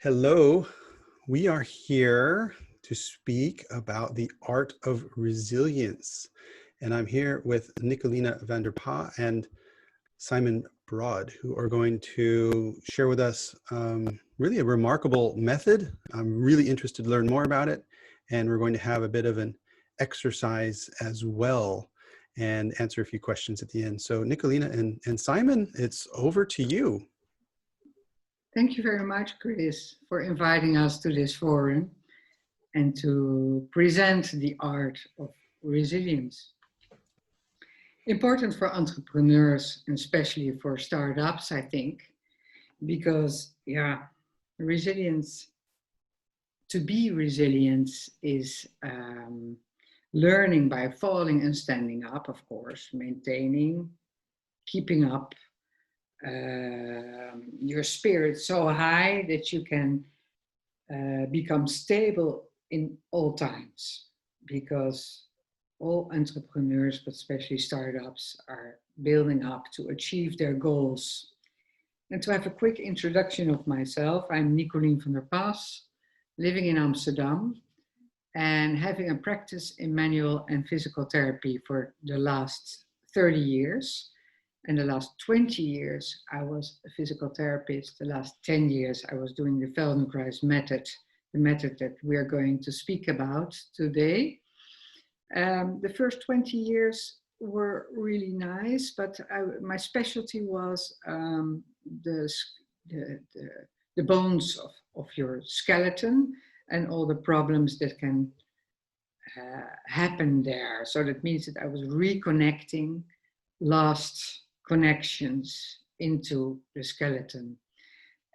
Hello, we are here to speak about the art of resilience. And I'm here with Nicoline van der Pa and Simon Broad, who are going to share with us really a remarkable method. I'm really interested to learn more about it. And we're going to have a bit of an exercise as well and answer a few questions at the end. So Nicoline and Simon, it's over to you. Thank you very much, Chris, for inviting us to this forum and to present the art of resilience. Important for entrepreneurs, and especially for startups, I think, because, resilience, to be resilient is learning by falling and standing up, of course, maintaining, keeping up your spirit so high that you can become stable in all times, because all entrepreneurs, but especially startups, are building up to achieve their goals. And to have a quick introduction of myself, I'm Nicoline van der Pa, living in Amsterdam and having a practice in manual and physical therapy for the last 30 years. And the last 20 years, I was a physical therapist. The last 10 years, I was doing the Feldenkrais Method, the method that we are going to speak about today. The first 20 years were really nice, but my specialty was the bones of your skeleton and all the problems that can happen there. So that means that I was reconnecting lost connections into the skeleton.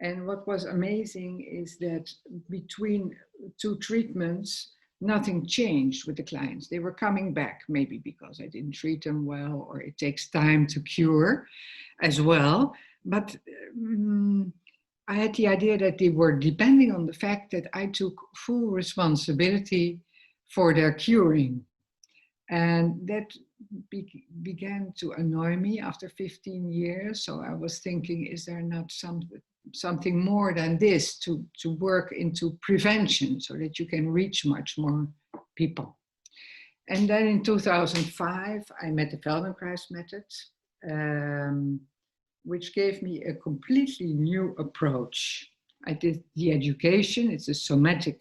And what was amazing is that between two treatments, nothing changed with the clients. They were coming back, maybe because I didn't treat them well, or it takes time to cure as well. But I had the idea that they were depending on the fact that I took full responsibility for their curing. And that began to annoy me after 15 years. So I was thinking, is there not something more than this to work into prevention so that you can reach much more people? And then in 2005, I met the Feldenkrais Method, which gave me a completely new approach. I did the education. It's a somatic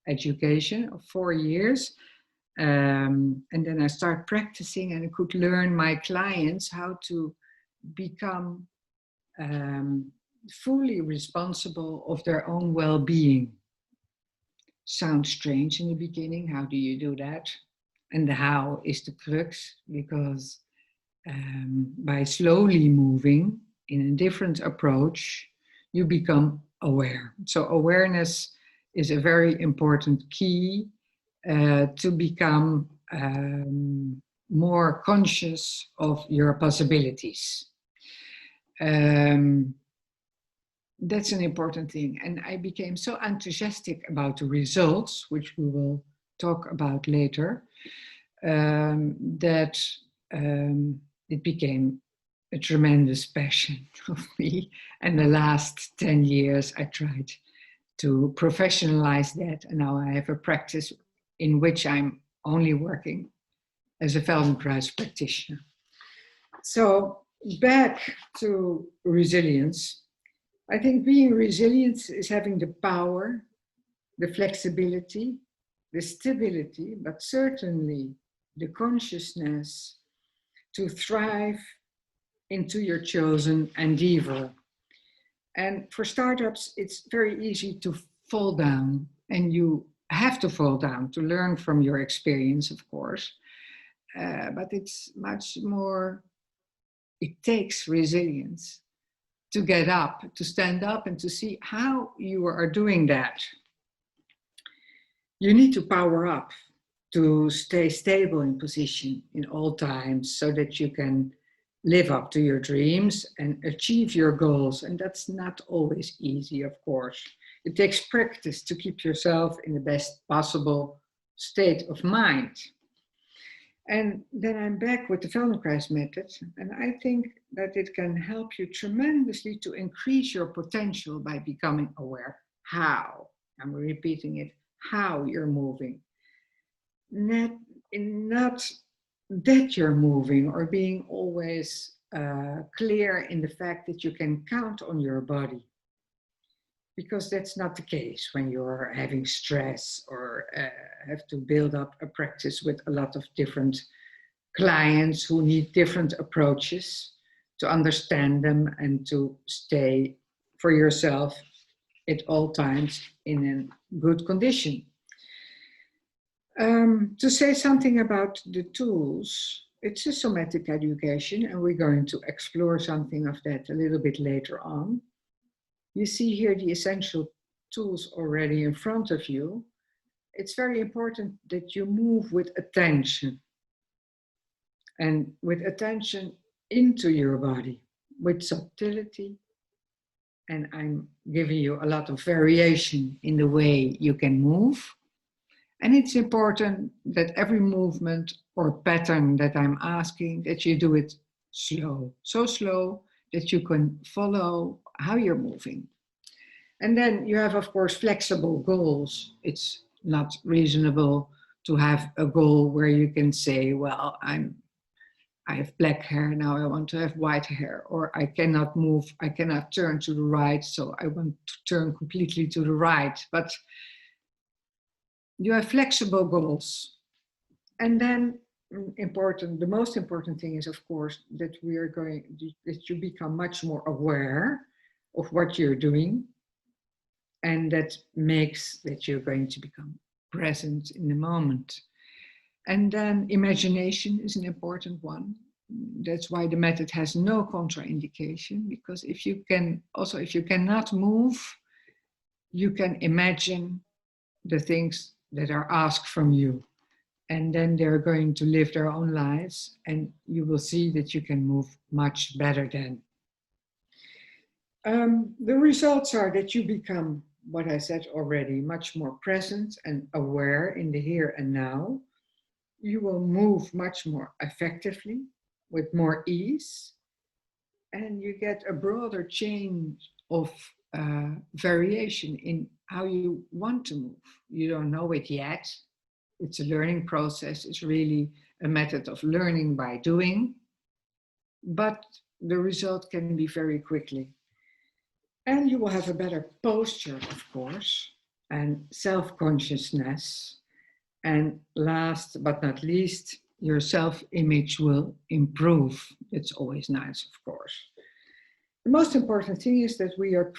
education of 4 years. And then I started practicing, and I could learn my clients how to become fully responsible of their own well-being. Sounds strange in the beginning. How do you do that? And the how is the crux, because by slowly moving in a different approach, you become aware. So awareness is a very important key to become more conscious of your possibilities. That's an important thing. And I became so enthusiastic about the results, which we will talk about later, that it became a tremendous passion of me. And the last 10 years, I tried to professionalize that. And now I have a practice in which I'm only working as a Feldenkrais practitioner. So back to resilience. I think being resilient is having the power, the flexibility, the stability, but certainly the consciousness to thrive into your chosen endeavour. And for startups, it's very easy to fall down, and you have to fall down to learn from your experience, of course. But it's much more, it takes resilience to get up, to stand up and to see how you are doing that. You need to power up to stay stable in position in all times so that you can live up to your dreams and achieve your goals. And that's not always easy, of course. It takes practice to keep yourself in the best possible state of mind. And then I'm back with the Feldenkrais Method, and I think that it can help you tremendously to increase your potential by becoming aware. how, I'm repeating it, how you're moving. Not that you're moving or being always clear in the fact that you can count on your body. Because that's not the case when you're having stress or have to build up a practice with a lot of different clients who need different approaches to understand them and to stay for yourself at all times in a good condition. To say something about the tools, it's a somatic education, and we're going to explore something of that a little bit later on. You see here the essential tools already in front of you. It's very important that you move with attention, and with attention into your body, with subtlety. And I'm giving you a lot of variation in the way you can move. And it's important that every movement or pattern that I'm asking, that you do it slow, so slow that you can follow how you're moving. And then you have, of course, flexible goals. It's not reasonable to have a goal where you can say, well, I have black hair, now I want to have white hair, or I cannot move, I cannot turn to the right, so I want to turn completely to the right. But you have flexible goals. And then the most important thing is, of course, that that you become much more aware of what you're doing. And that makes that you're going to become present in the moment. And then imagination is an important one. That's why the method has no contraindication, because if you cannot move, you can imagine the things that are asked from you. And then they're going to live their own lives, and you will see that you can move much better then. The results are that you become, what I said already, much more present and aware in the here and now. You will move much more effectively, with more ease, and you get a broader change of variation in how you want to move. You don't know it yet. It's a learning process. It's really a method of learning by doing, but the result can be very quickly. And you will have a better posture, of course, and self-consciousness. And last but not least, your self-image will improve. It's always nice, of course. The most important thing is that we are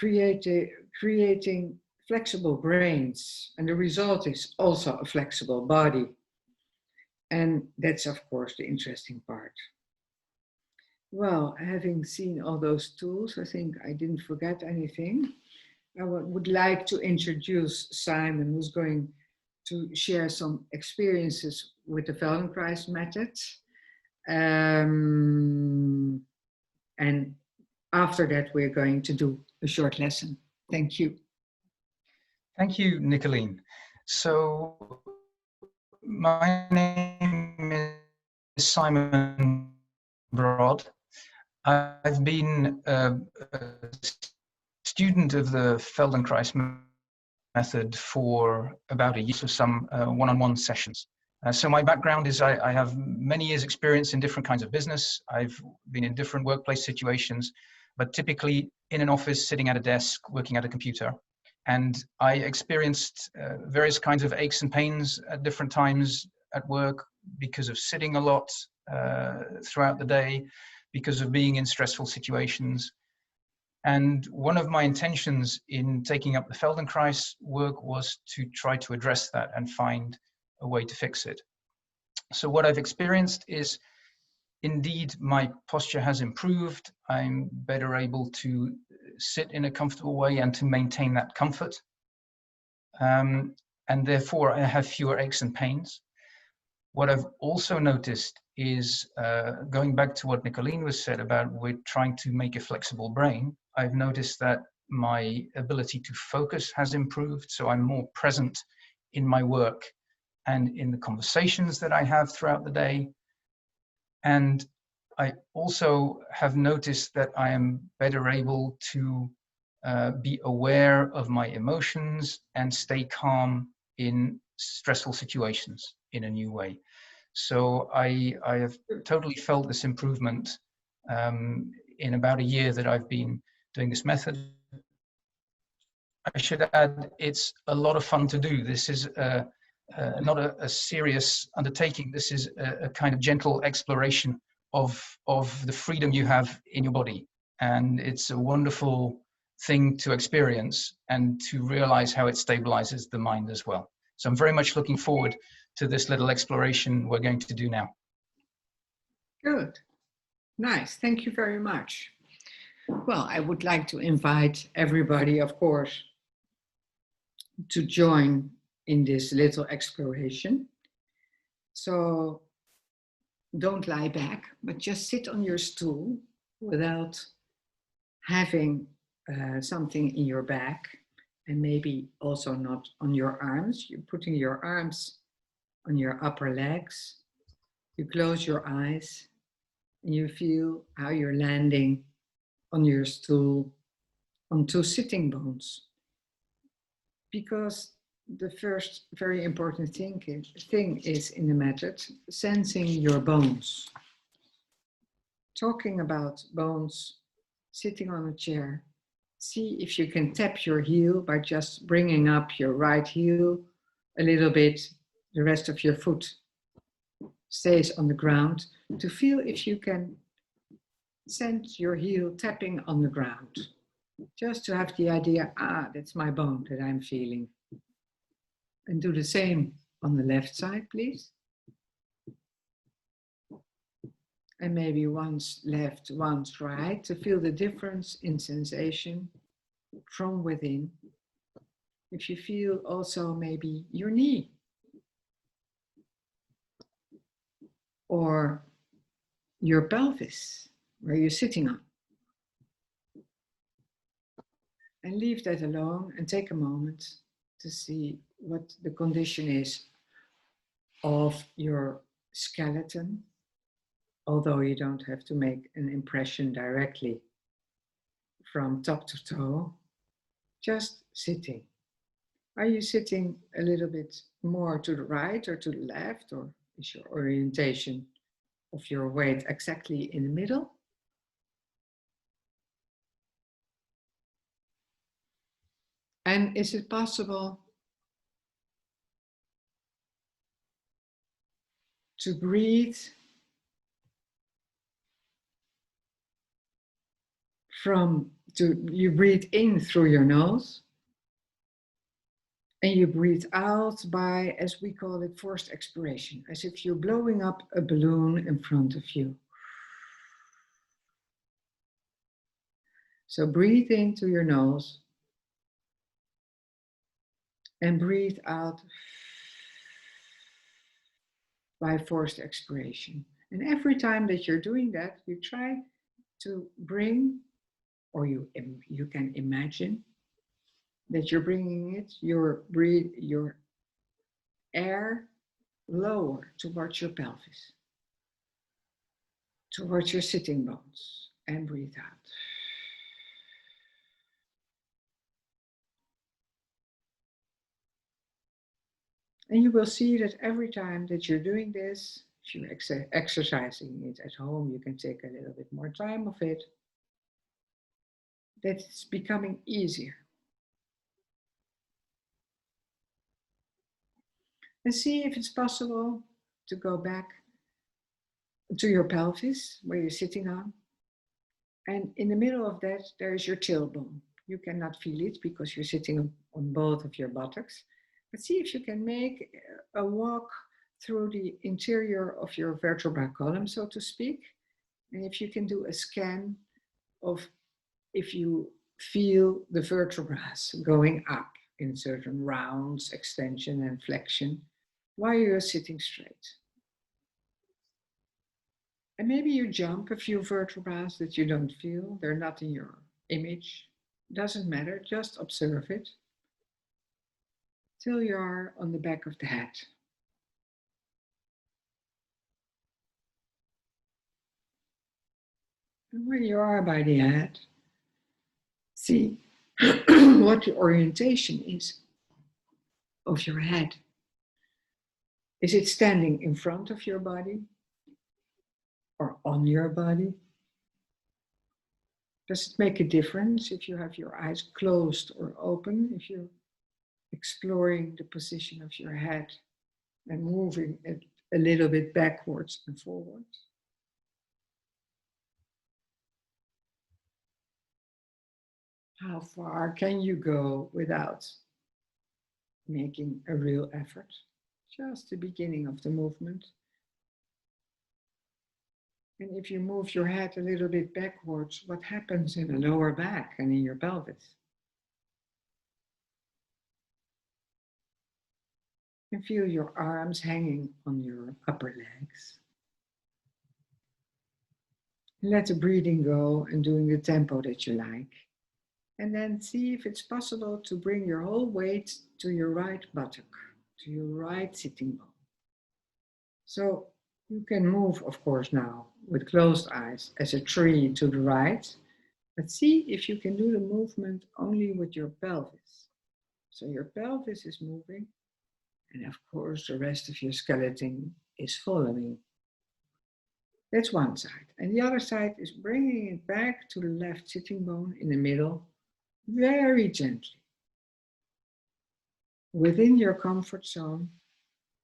creating flexible brains, and the result is also a flexible body. And that's, of course, the interesting part. Well, having seen all those tools, I think I didn't forget anything. I would like to introduce Simon, who's going to share some experiences with the Feldenkrais method. And after that, we're going to do a short lesson. Thank you. Thank you, Nicoline. So my name is Simon Broad. I've been a student of the Feldenkrais method for about a year, so some one-on-one sessions. So my background is I have many years experience in different kinds of business. I've been in different workplace situations, but typically in an office, sitting at a desk, working at a computer. And I experienced various kinds of aches and pains at different times at work because of sitting a lot throughout the day, because of being in stressful situations. And one of my intentions in taking up the Feldenkrais work was to try to address that and find a way to fix it. So what I've experienced is, indeed, my posture has improved. I'm better able to sit in a comfortable way and to maintain that comfort. And therefore, I have fewer aches and pains. What I've also noticed is, going back to what Nicoline was said about we're trying to make a flexible brain, I've noticed that my ability to focus has improved. So I'm more present in my work and in the conversations that I have throughout the day. And I also have noticed that I am better able to be aware of my emotions, and stay calm in stressful situations in a new way. So I have totally felt this improvement in about a year that I've been doing this method. I should add, it's a lot of fun to do. This is not a serious undertaking. This is a kind of gentle exploration of the freedom you have in your body. And it's a wonderful thing to experience and to realize how it stabilizes the mind as well. So I'm very much looking forward to this little exploration we're going to do now. Good. Nice. Thank you very much. Well, I would like to invite everybody, of course, to join in this little exploration. So don't lie back, but just sit on your stool without having something in your back, and maybe also not on your arms. You're putting your arms on your upper legs. You close your eyes and you feel how you're landing on your stool on two sitting bones. Because the first very important thing is in the method, sensing your bones. Talking about bones, sitting on a chair, see if you can tap your heel by just bringing up your right heel a little bit. The rest of your foot stays on the ground, to feel if you can sense your heel tapping on the ground. Just to have the idea, that's my bone that I'm feeling. And do the same on the left side, please. And maybe once left, once right, to feel the difference in sensation from within. If you feel also maybe your knee, or your pelvis, where you're sitting on. And leave that alone and take a moment to see what the condition is of your skeleton, although you don't have to make an impression directly from top to toe, just sitting. Are you sitting a little bit more to the right or to the left, or is your orientation of your weight exactly in the middle? And is it possible to breathe you breathe in through your nose, and you breathe out by, as we call it, forced expiration, as if you're blowing up a balloon in front of you. So breathe into your nose and breathe out by forced expiration. And every time that you're doing that, you try to bring, or you can imagine that you're bringing your air lower towards your pelvis, towards your sitting bones, and breathe out. And you will see that every time that you're doing this, if you're exercising it at home, you can take a little bit more time of it, that it's becoming easier. And see if it's possible to go back to your pelvis, where you're sitting on. And in the middle of that, there is your tailbone. You cannot feel it because you're sitting on both of your buttocks. But see if you can make a walk through the interior of your vertebral column, so to speak. And if you can do a scan of if you feel the vertebrae going up in certain rounds, extension and flexion, while you're sitting straight. And maybe you jump a few vertebrae that you don't feel, they're not in your image. Doesn't matter, just observe it till you are on the back of the head. And when you are by the head, see what the orientation is of your head. Is it standing in front of your body or on your body? Does it make a difference if you have your eyes closed or open, if you're exploring the position of your head and moving it a little bit backwards and forwards? How far can you go without making a real effort? Just the beginning of the movement. And if you move your head a little bit backwards, what happens in the lower back and in your pelvis? And feel your arms hanging on your upper legs. Let the breathing go and doing the tempo that you like. And then see if it's possible to bring your whole weight to your right buttock, to your right sitting bone. So you can move, of course, now with closed eyes as a tree to the right, but see if you can do the movement only with your pelvis. So your pelvis is moving, and of course the rest of your skeleton is following. That's one side. And the other side is bringing it back to the left sitting bone in the middle, very gently. Within your comfort zone.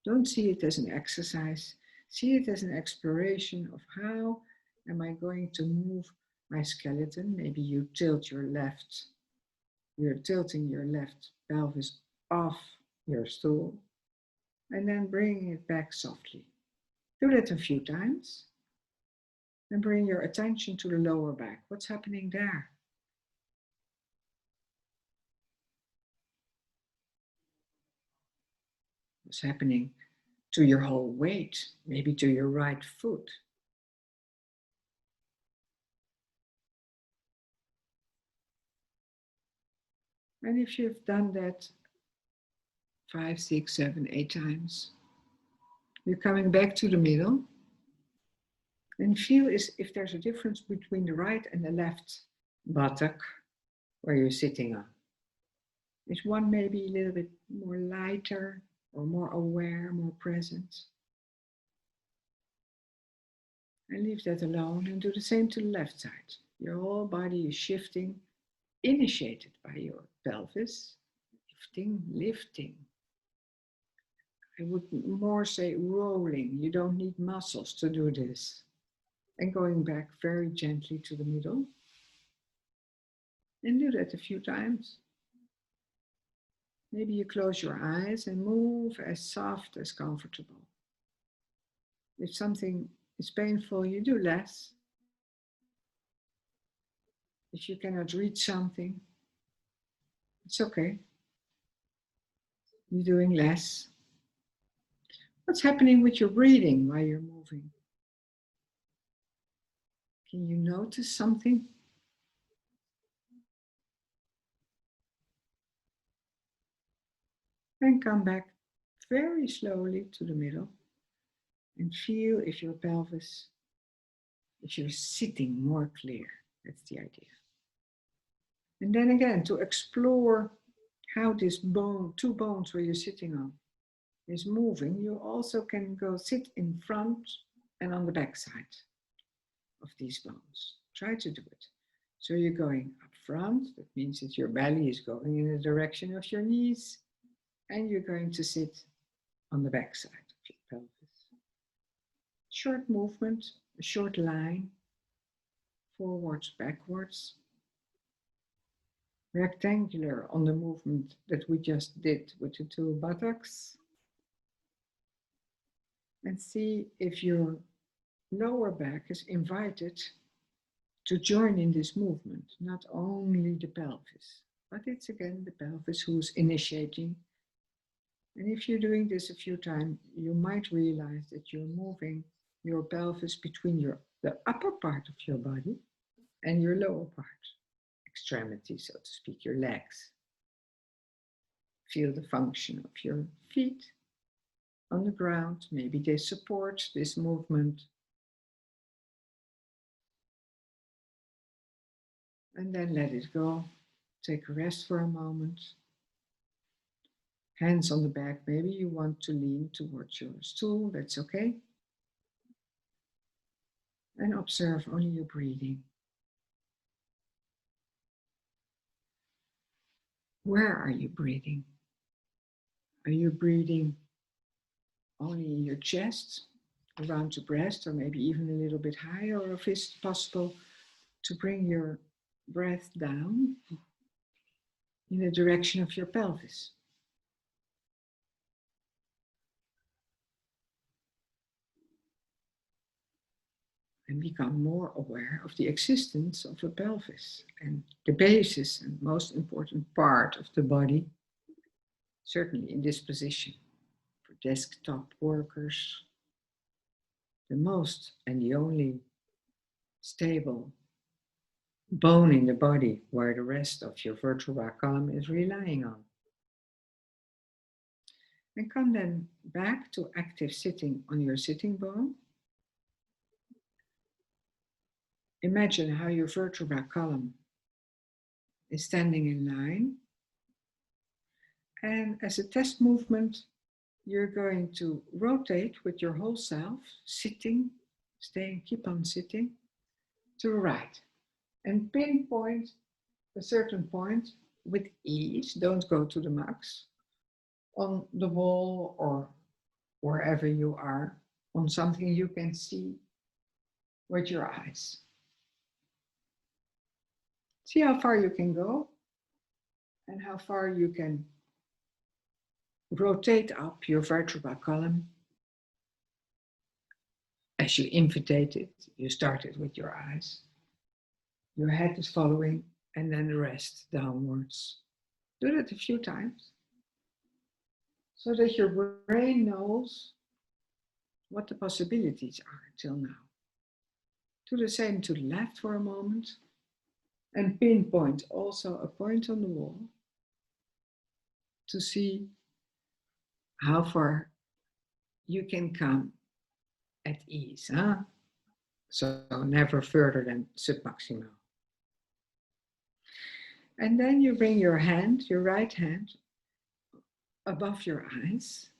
Don't see it as an exercise. See it as an exploration of how am I going to move my skeleton. Maybe you tilt your left, you're tilting your left pelvis off your stool and then bringing it back softly. Do that a few times and bring your attention to the lower back. What's happening there? What's happening to your whole weight, maybe to your right foot? And if you've done that 5, 6, 7, 8 times, you're coming back to the middle and feel as if there's a difference between the right and the left buttock where you're sitting on. Is one maybe a little bit more lighter or more aware, more present? And leave that alone and do the same to the left side. Your whole body is shifting, initiated by your pelvis, lifting. I would more say rolling. You don't need muscles to do this. And going back very gently to the middle. And do that a few times. Maybe you close your eyes and move as soft as comfortable. If something is painful, you do less. If you cannot reach something, it's okay. You're doing less. What's happening with your breathing while you're moving? Can you notice something? And come back very slowly to the middle and feel if your pelvis, if you're sitting more clear. That's the idea. And then again, to explore how this bone, 2 bones where you're sitting on, is moving, you also can go sit in front and on the back side of these bones. Try to do it. So you're going up front, that means that your belly is going in the direction of your knees, and you're going to sit on the back side of your pelvis. Short movement, a short line, forwards, backwards. Rectangular on the movement that we just did with the 2 buttocks. And see if your lower back is invited to join in this movement, not only the pelvis, but it's again the pelvis who's initiating. And if you're doing this a few times, you might realize that you're moving your pelvis between the upper part of your body and your lower part, extremity, so to speak, your legs. Feel the function of your feet on the ground. Maybe they support this movement. And then let it go Take a rest for a moment. Hands on the back. Maybe you want to lean towards your stool. That's okay. And observe only your breathing. Where are you breathing? Are you breathing only in your chest, around the breast, or maybe even a little bit higher? Or if it's possible to bring your breath down in the direction of your pelvis. And become more aware of the existence of a pelvis and the basis and most important part of the body, certainly in this position. For desktop workers, the most and the only stable bone in the body where the rest of your vertebral column is relying on. And come then back to active sitting on your sitting bone. Imagine how your vertebral column is standing in line. And as a test movement, you're going to rotate with your whole self, sitting, staying, keep on sitting, to the right. And pinpoint a certain point with ease. Don't go to the max. On the wall or wherever you are, on something you can see with your eyes. See how far you can go and how far you can rotate up your vertebral column. As you invitate it, you started with your eyes. Your head is following and then the rest downwards. Do that a few times so that your brain knows what the possibilities are till now. Do the same to the left for a moment and pinpoint also a point on the wall to see how far you can come at ease. Huh? So never further than submaximal. And then you bring your hand, your right hand, above your eyes.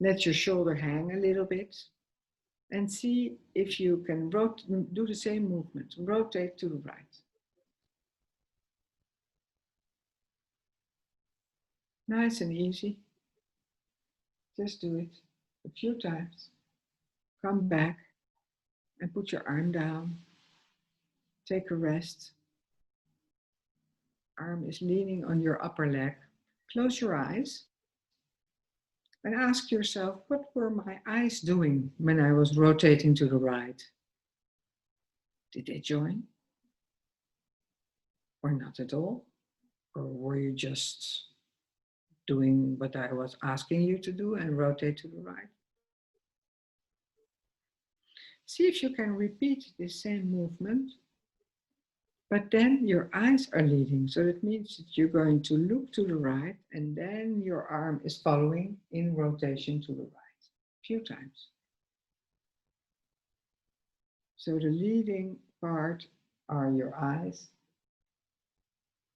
Let your shoulder hang a little bit and see if you can do the same movement. Rotate to the right. Nice and easy. Just do it a few times. Come back and put your arm down. Take a rest. Arm is leaning on your upper leg. Close your eyes and ask yourself, what were my eyes doing when I was rotating to the right? Did they join? Or not at all? Or were you just doing what I was asking you to do and rotate to the right? See if you can repeat the same movement, but then your eyes are leading. So that means that you're going to look to the right and then your arm is following in rotation to the right. A few times. So the leading part are your eyes.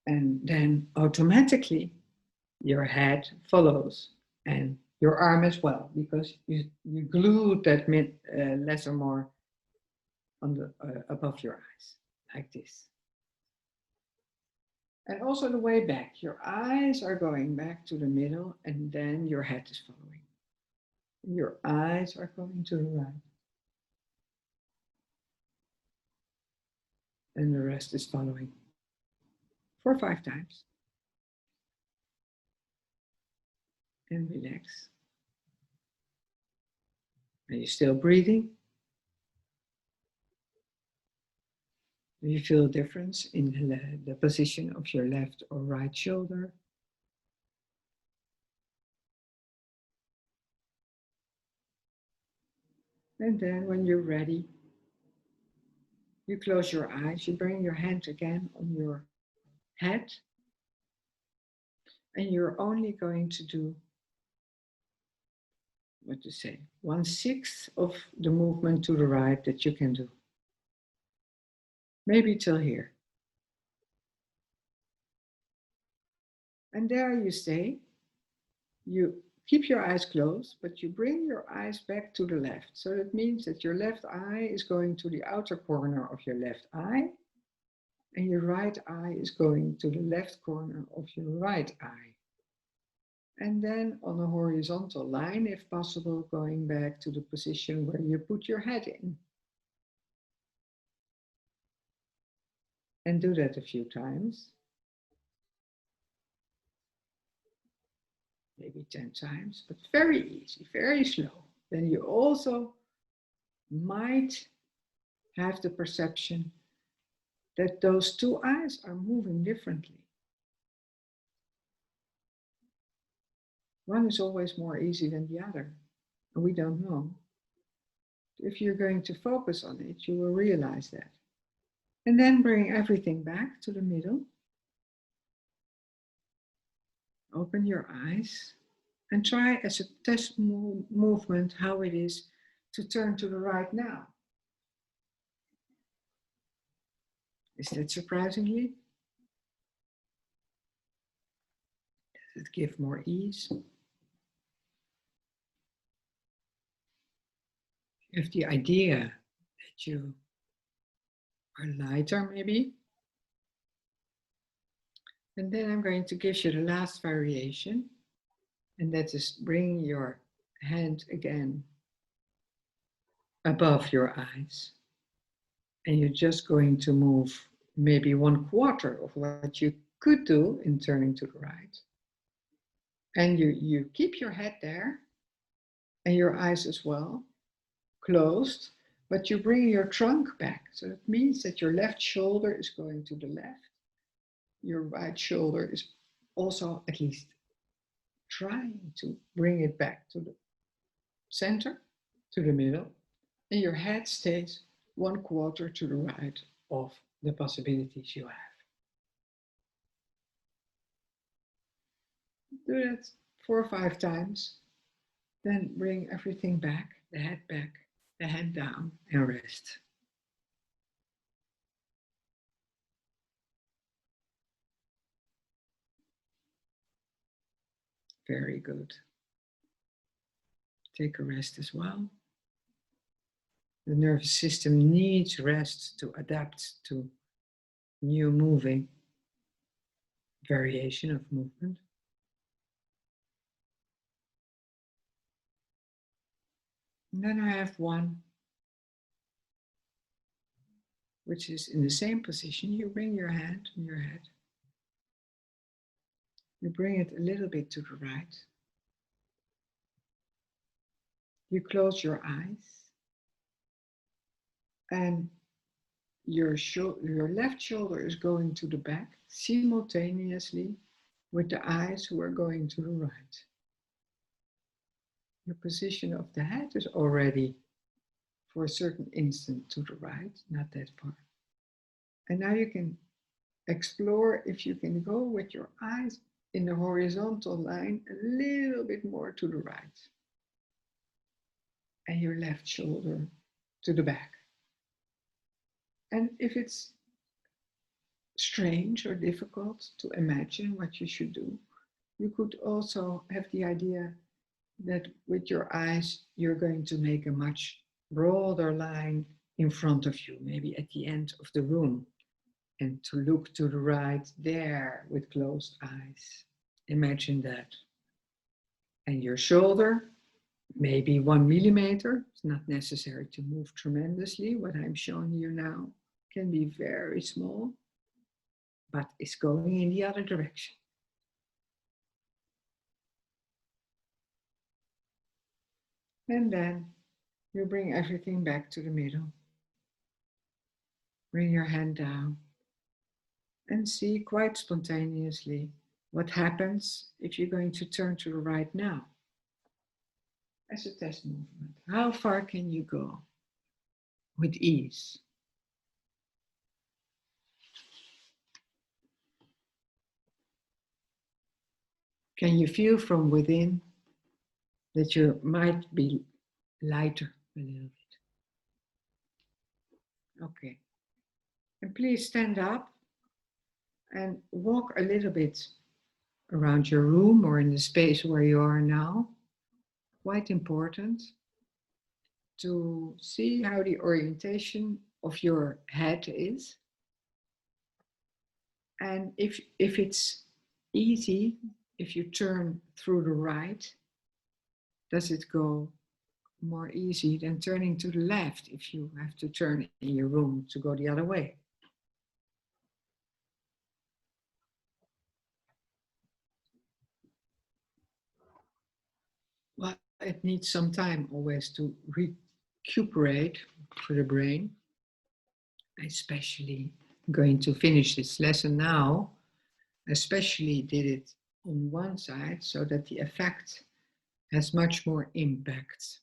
And then automatically your head follows and your arm as well, because you glued that less or more on the above your eyes, like this. And also the way back, your eyes are going back to the middle and then your head is following. Your eyes are going to the right. And the rest is following. 4 or 5 times. And relax. Are you still breathing? Do you feel a difference in the position of your left or right shoulder? And then when you're ready, you close your eyes, you bring your hand again on your head, and you're only going to do, 1/6 of the movement to the right that you can do. Maybe till here. And there you stay. You keep your eyes closed, but you bring your eyes back to the left. So that means that your left eye is going to the outer corner of your left eye, and your right eye is going to the left corner of your right eye. And then on a horizontal line, if possible, going back to the position where you put your head in. And do that a few times. Maybe 10 times, but very easy, very slow. Then you also might have the perception that those two eyes are moving differently. One is always more easy than the other, and we don't know. If you're going to focus on it, you will realize that. And then bring everything back to the middle. Open your eyes and try as a test movement how it is to turn to the right now. Is that surprisingly? Does it give more ease? You have the idea that you are lighter maybe. And then I'm going to give you the last variation, and that is bring your hand again above your eyes. And you're just going to move maybe 1/4 of what you could do in turning to the right. And you keep your head there and your eyes as well, closed, but you bring your trunk back. So it means that your left shoulder is going to the left. Your right shoulder is also at least trying to bring it back to the center, to the middle, and your head stays 1/4 to the right of the possibilities you have. Do that 4 or 5 times, then bring everything back, the head down, and rest. Very good. Take a rest as well. The nervous system needs rest to adapt to new moving variation of movement. And then I have one which is in the same position. You bring your hand on your head. You bring it a little bit to the right. You close your eyes. And your left shoulder is going to the back simultaneously with the eyes who are going to the right. Your position of the head is already for a certain instant to the right, not that far. And now you can explore if you can go with your eyes in the horizontal line a little bit more to the right. And your left shoulder to the back. And if it's strange or difficult to imagine what you should do, you could also have the idea that with your eyes, you're going to make a much broader line in front of you, maybe at the end of the room, and to look to the right there with closed eyes. Imagine that. And your shoulder, maybe 1 millimeter. It's not necessary to move tremendously. What I'm showing you now can be very small, but it's going in the other direction. And then you bring everything back to the middle. Bring your hand down and see quite spontaneously what happens if you're going to turn to the right now. As a test movement, how far can you go with ease? Can you feel from within that you might be lighter a little bit? Okay. And please stand up and walk a little bit around your room or in the space where you are now. Quite important to see how the orientation of your head is. And if it's easy, if you turn through the right, does it go more easy than turning to the left if you have to turn in your room to go the other way? Well, it needs some time always to recuperate for the brain. Especially going to finish this lesson now, especially did it on one side so that the effect has much more impact.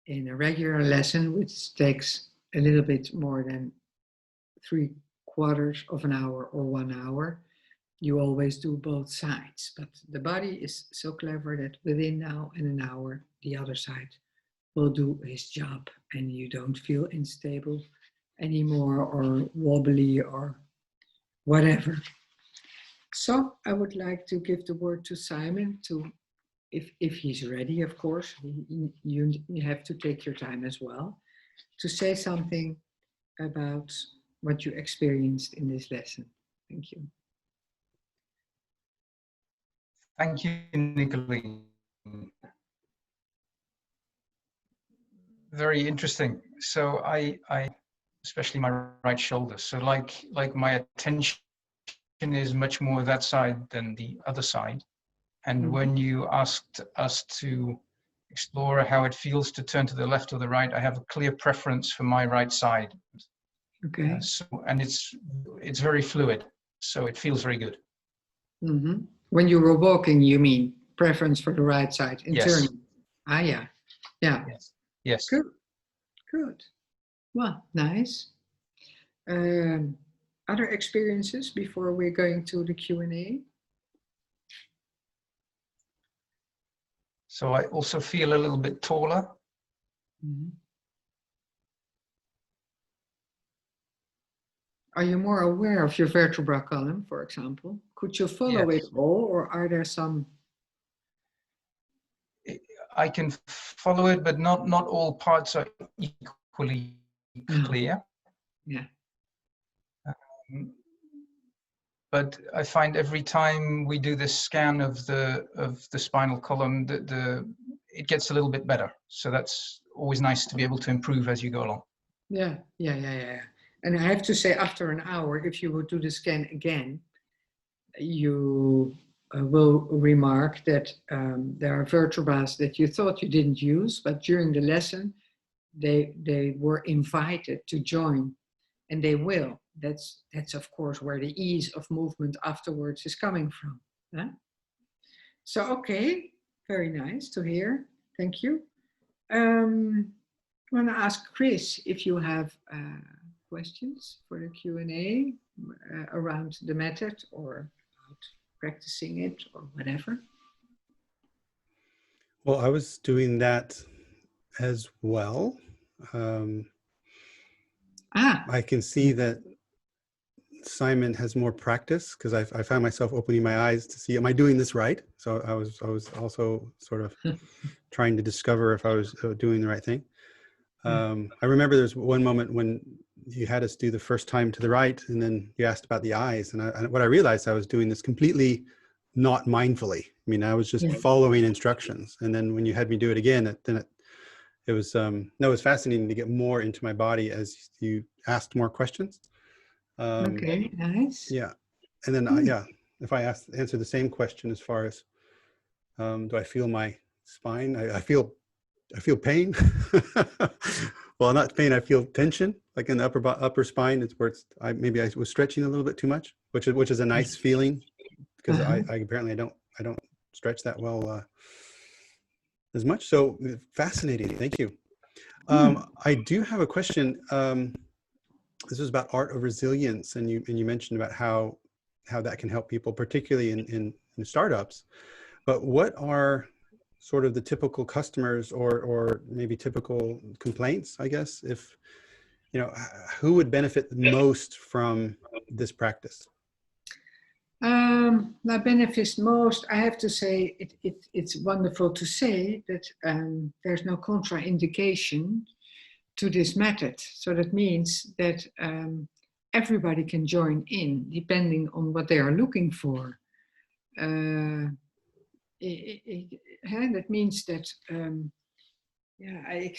In a regular lesson, which takes a little bit more than 3/4 of an hour or 1 hour, you always do both sides. But the body is so clever that within now and an hour, the other side will do his job and you don't feel unstable anymore or wobbly or whatever. So I would like to give the word to Simon to, if he's ready, of course, you have to take your time as well, to say something about what you experienced in this lesson. Thank you. Thank you, Nicoline. Very interesting. So I especially my right shoulder. So like my attention is much more that side than the other side. And when you asked us to explore how it feels to turn to the left or the right, I have a clear preference for my right side. Okay. And it's very fluid, so it feels very good. When you were walking, you mean preference for the right side in Yes. turning? Ah, yeah. Yeah. Yes. Good. Good. Well, nice. Other experiences before we're going to the Q&A? So I also feel a little bit taller. Are you more aware of your vertebral column, for example? Could you follow it all, or are there some? I can follow it, but not all parts are equally clear. Yeah. But I find every time we do this scan of the spinal column, it gets a little bit better. So that's always nice to be able to improve as you go along. Yeah. And I have to say, after an hour, if you would do the scan again, you will remark that there are vertebrae that you thought you didn't use, but during the lesson, they were invited to join, and they will. That's of course where the ease of movement afterwards is coming from. Huh? So, okay, very nice to hear. Thank you. I want to ask Chris if you have questions for the Q&A around the method or about practicing it or whatever. Well, I was doing that as well. I can see that Simon has more practice because I found myself opening my eyes to see, am I doing this right? So I was also sort of trying to discover if I was doing the right thing. I remember there's one moment when you had us do the first time to the right, and then you asked about the eyes, and what I realized, I was doing this completely not mindfully. I mean, I was just following instructions, and then when you had me do it again, it was fascinating to get more into my body as you asked more questions. Okay, nice. Yeah, and then if I answer the same question as far as do I feel my spine? I feel pain. Well, not pain. I feel tension, like in the upper spine. It's where maybe I was stretching a little bit too much, which is a nice feeling because I apparently I don't stretch that well as much. So fascinating. Thank you. I do have a question. This was about art of resilience, and you mentioned about how that can help people, particularly in startups. But what are sort of the typical customers or maybe typical complaints, I guess, if, who would benefit most from this practice? That benefits most, I have to say, it's wonderful to say that there's no contraindication to this method. So that means that everybody can join in depending on what they are looking for. That means that, yeah, I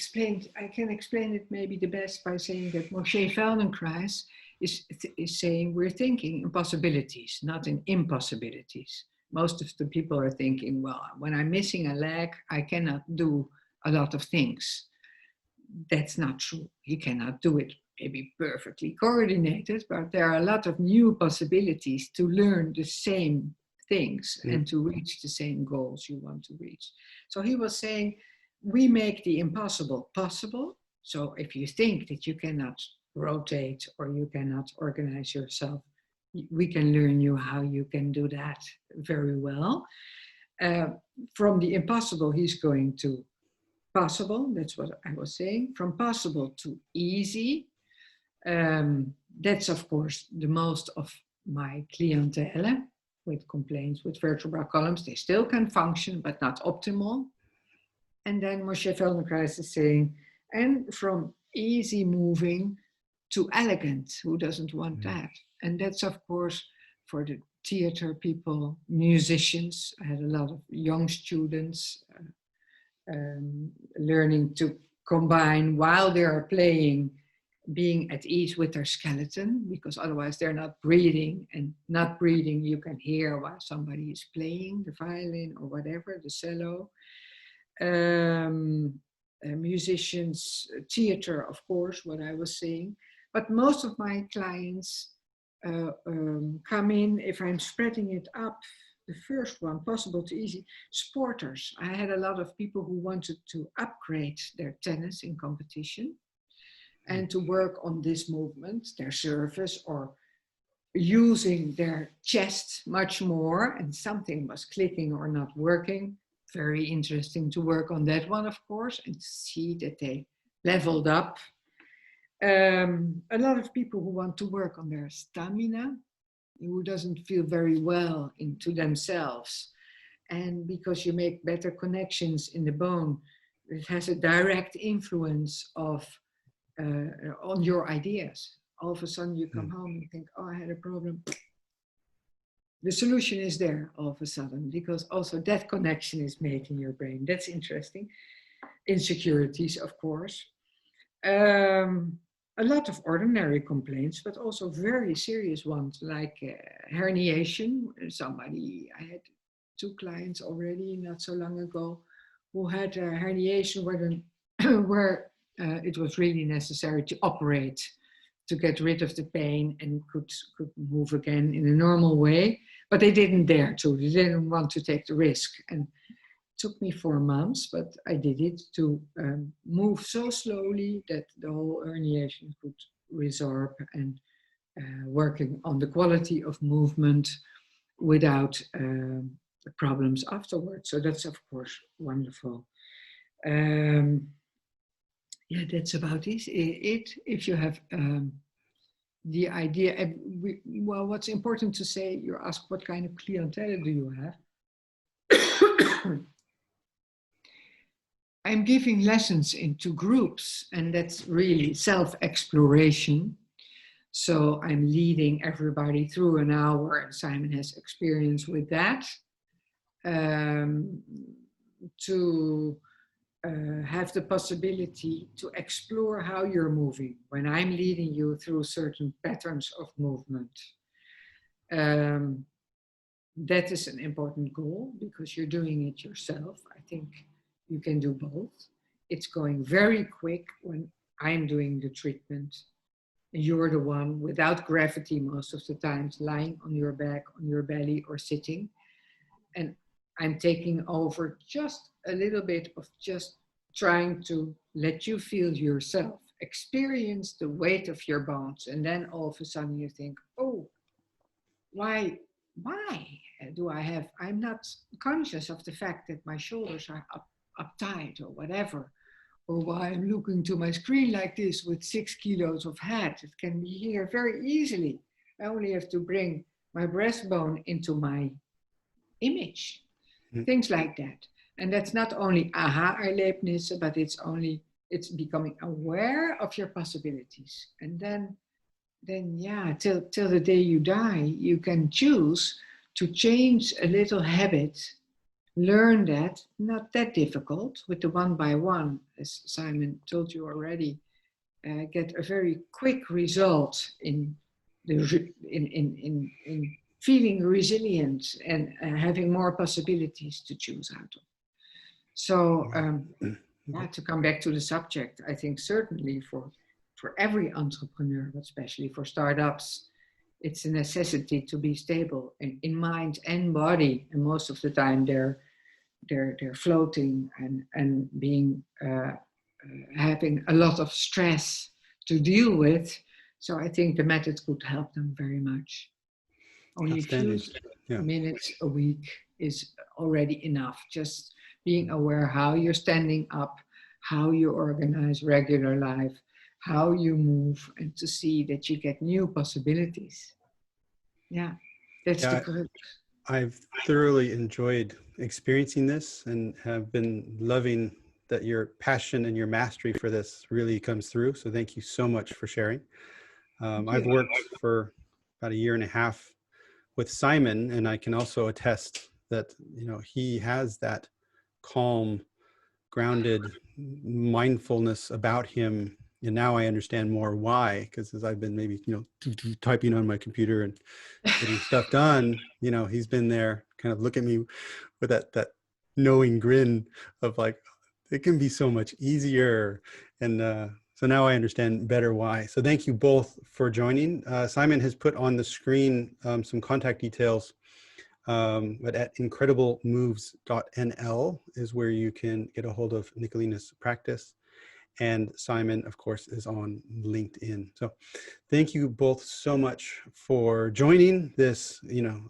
can explain it maybe the best by saying that Moshe Feldenkrais is saying we're thinking in possibilities, not in impossibilities. Most of the people are thinking, well, when I'm missing a leg, I cannot do a lot of things. That's not true. He cannot do it maybe perfectly coordinated, but there are a lot of new possibilities to learn the same things and to reach the same goals you want to reach. So he was saying, we make the impossible possible. So if you think that you cannot rotate or you cannot organize yourself, we can learn you how you can do that very well. From the impossible, he's going to possible. That's what I was saying. From possible to easy. That's, of course, the most of my clientele with complaints with vertebral columns. They still can function, but not optimal. And then Moshe Feldenkrais is saying, and from easy moving to elegant, who doesn't want that? And that's, of course, for the theater people, musicians. I had a lot of young students learning to combine while they are playing, being at ease with their skeleton, because otherwise they're not breathing, and not breathing you can hear while somebody is playing the violin or whatever, the cello. Musicians, theater, of course, what I was saying. But most of my clients come in, if I'm spreading it up, the first one, possible to easy, sporters. I had a lot of people who wanted to upgrade their tennis in competition and to work on this movement, their surface, or using their chest much more, and something was clicking or not working. Very interesting to work on that one, of course, and see that they leveled up. A lot of people who want to work on their stamina, who doesn't feel very well into themselves. And because you make better connections in the bone, it has a direct influence of on your ideas. All of a sudden you come home and think, oh, I had a problem. The solution is there all of a sudden, because also that connection is made in your brain. That's interesting. Insecurities, of course. A lot of ordinary complaints, but also very serious ones, like herniation. I had 2 clients already not so long ago who had a herniation where it was really necessary to operate to get rid of the pain and could move again in a normal way, but they didn't dare to. They didn't want to take the risk. And it took me 4 months, but I did it to move so slowly that the whole herniation could resorb, and working on the quality of movement without problems afterwards. So that's, of course, wonderful. Yeah, that's about it. If you have the idea, well, what's important to say, you ask what kind of clientele do you have? I'm giving lessons into groups, and that's really self-exploration. So I'm leading everybody through an hour, and Simon has experience with that, to have the possibility to explore how you're moving when I'm leading you through certain patterns of movement. That is an important goal, because you're doing it yourself. I think you can do both. It's going very quick when I'm doing the treatment. You're the one without gravity most of the times, lying on your back, on your belly, or sitting. And I'm taking over just a little bit of just trying to let you feel yourself, experience the weight of your bones. And then all of a sudden you think, oh, why do I'm not conscious of the fact that my shoulders are uptight or whatever, or why I'm looking to my screen like this with 6 kilos of head. It can be here very easily. I only have to bring my breastbone into my image, Mm. things like that. And that's not only aha-erlebnisse, but it's becoming aware of your possibilities. And then yeah, till the day you die, you can choose to change a little habit, learn that, not that difficult, with the one by one, as Simon told you already, get a very quick result in feeling resilient and having more possibilities to choose out of. So yeah, to come back to the subject, I think certainly for every entrepreneur, but especially for startups, it's a necessity to be stable in mind and body. And most of the time they're floating and being having a lot of stress to deal with. So I think the method could help them very much. Only a few minutes a week is already enough. Just being aware how you're standing up, how you organize regular life, how you move, and to see that you get new possibilities. Yeah, that's the crux. I've thoroughly enjoyed experiencing this and have been loving that your passion and your mastery for this really comes through. So thank you so much for sharing. I've worked for about 1.5 years with Simon, and I can also attest that, you know, he has that calm, grounded mindfulness about him. And now I understand more why, because as I've been maybe, you know, typing on my computer and getting stuff done, you know, he's been there kind of look at me with that knowing grin of like, it can be so much easier. And so now I understand better why. So thank you both for joining. Simon has put on the screen some contact details, but at incrediblemoves.nl is where you can get a hold of Nicoline's practice. And Simon, of course, is on LinkedIn. So thank you both so much for joining this, you know,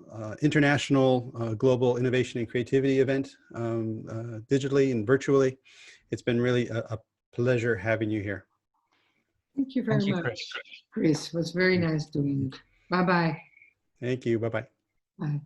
international global innovation and creativity event, digitally and virtually. It's been really a pleasure having you here. Thank you very much, Chris. It was very nice doing it. Bye-bye. Thank you. Bye-bye. Bye.